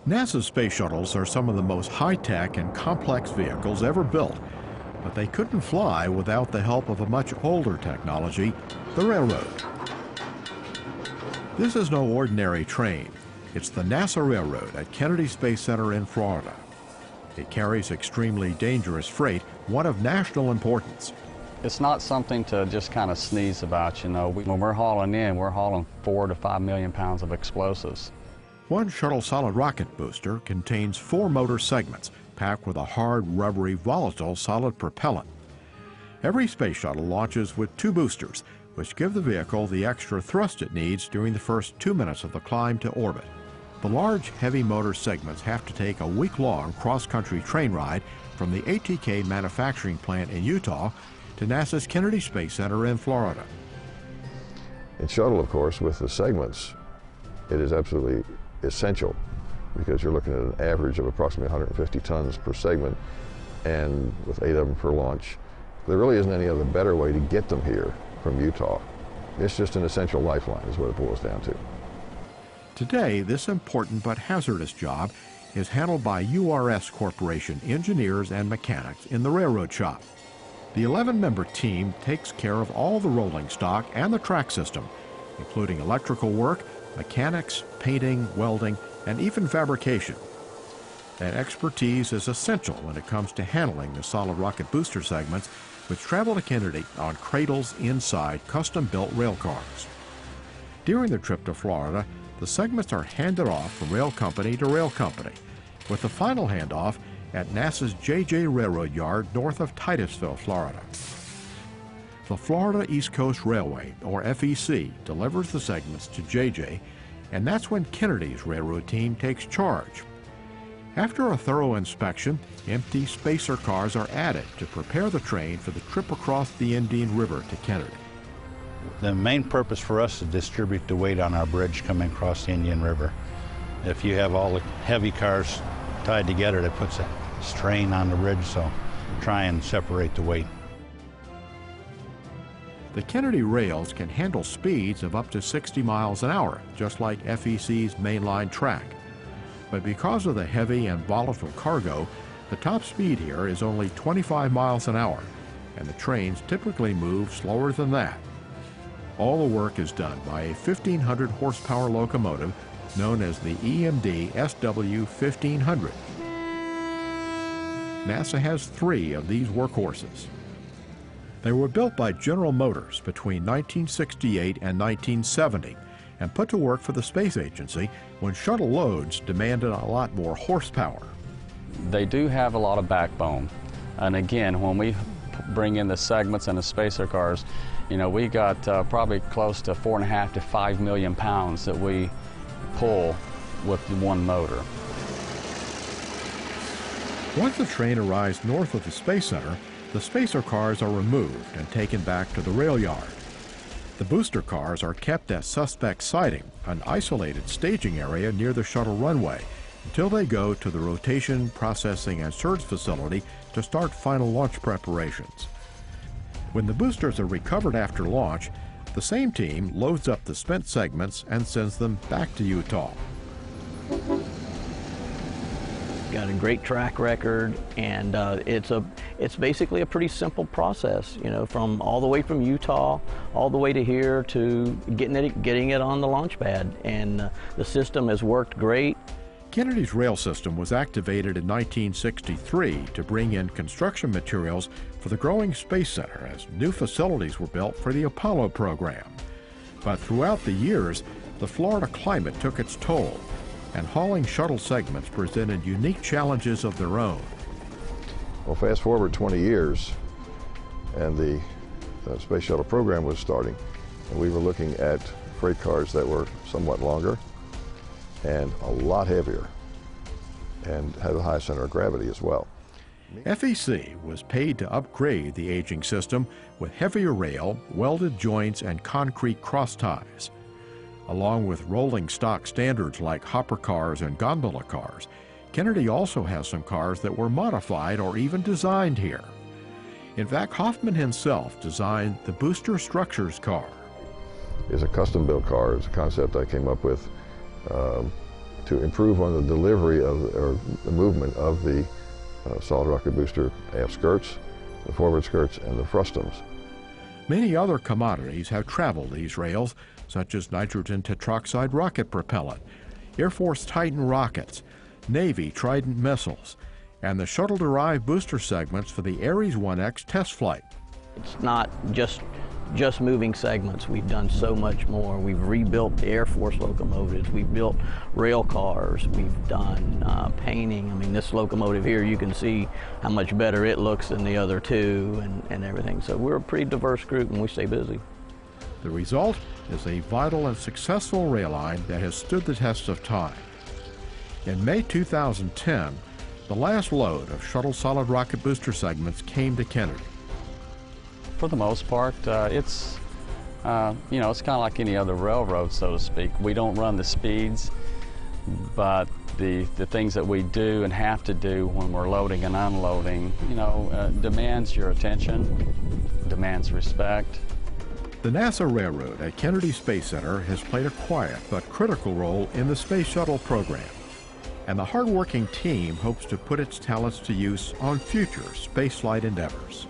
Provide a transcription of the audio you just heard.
NASA's space shuttles are some of the most high-tech and complex vehicles ever built, but they couldn't fly without the help of a much older technology, the railroad. This is no ordinary train. It's the NASA Railroad at Kennedy Space Center in Florida. It carries extremely dangerous freight, one of national importance. It's not something to just kind of sneeze about, you know. When we're hauling in, we're hauling 4 to 5 million pounds of explosives. One shuttle solid rocket booster contains 4 motor segments packed with a hard, rubbery, volatile solid propellant. Every space shuttle launches with 2 boosters, which give the vehicle the extra thrust it needs during the first 2 minutes of the climb to orbit. The large, heavy motor segments have to take a week-long cross-country train ride from the ATK manufacturing plant in Utah to NASA's Kennedy Space Center in Florida. In shuttle, of course, with the segments, it is absolutely essential because you're looking at an average of approximately 150 tons per segment, and with 8 of them per launch. There really isn't any other better way to get them here from Utah. It's just an essential lifeline is what it boils down to. Today, this important but hazardous job is handled by URS Corporation engineers and mechanics in the railroad shop. The 11-member team takes care of all the rolling stock and the track system, including electrical work, mechanics, painting, welding, and even fabrication. That expertise is essential when it comes to handling the solid rocket booster segments, which travel to Kennedy on cradles inside custom-built rail cars. During the trip to Florida, the segments are handed off from rail company to rail company, with the final handoff at NASA's JJ Railroad Yard north of Titusville, Florida. The Florida East Coast Railway, or FEC, delivers the segments to JJ, and that's when Kennedy's railroad team takes charge. After a thorough inspection, empty spacer cars are added to prepare the train for the trip across the Indian River to Kennedy. The main purpose for us is to distribute the weight on our bridge coming across the Indian River. If you have all the heavy cars tied together, that puts a strain on the bridge, so try and separate the weight. The Kennedy rails can handle speeds of up to 60 miles an hour, just like FEC's mainline track. But because of the heavy and volatile cargo, the top speed here is only 25 miles an hour, and the trains typically move slower than that. All the work is done by a 1,500 horsepower locomotive known as the EMD SW-1500. NASA has 3 of these workhorses. They were built by General Motors between 1968 and 1970 and put to work for the space agency when shuttle loads demanded a lot more horsepower. They do have a lot of backbone. And again, when we bring in the segments and the spacer cars, you know, we got probably close to 4.5 to 5 million pounds that we pull with one motor. Once the train arrives north of the Space Center, the spacer cars are removed and taken back to the rail yard. The booster cars are kept at suspect sighting, an isolated staging area near the shuttle runway, until they go to the rotation, processing, and surge facility to start final launch preparations. When the boosters are recovered after launch, the same team loads up the spent segments and sends them back to Utah. Got a great track record, and it's basically a pretty simple process, you know, from all the way from Utah all the way to here to getting it on the launch pad, and the system has worked great. Kennedy's rail system was activated in 1963 to bring in construction materials for the growing Space Center as new facilities were built for the Apollo program. But throughout the years, the Florida climate took its toll, and hauling shuttle segments presented unique challenges of their own. Well, fast forward 20 years, and the Space Shuttle program was starting, and we were looking at freight cars that were somewhat longer and a lot heavier and had a high center of gravity as well. FEC was paid to upgrade the aging system with heavier rail, welded joints, and concrete cross ties. Along with rolling stock standards like hopper cars and gondola cars, Kennedy also has some cars that were modified or even designed here. In fact, Hoffman himself designed the Booster Structures car. It's a custom-built car. It's a concept I came up with to improve on the delivery of, or the movement of the solid rocket booster aft skirts, the forward skirts, and the frustums. Many other commodities have traveled these rails, such as nitrogen tetroxide rocket propellant, Air Force Titan rockets, Navy Trident missiles, and the shuttle-derived booster segments for the Ares 1X test flight. It's not just moving segments. We've done so much more. We've rebuilt the Air Force locomotives. We've built rail cars. We've done painting. I mean, this locomotive here, you can see how much better it looks than the other two and everything. So we're a pretty diverse group and we stay busy. The result is a vital and successful rail line that has stood the test of time. In May 2010, the last load of shuttle solid rocket booster segments came to Kennedy. For the most part, it's you know, it's kind of like any other railroad, so to speak. We don't run the speeds, but the things that we do and have to do when we're loading and unloading, you know, demands your attention, demands respect. The NASA Railroad at Kennedy Space Center has played a quiet but critical role in the Space Shuttle program, and the hardworking team hopes to put its talents to use on future spaceflight endeavors.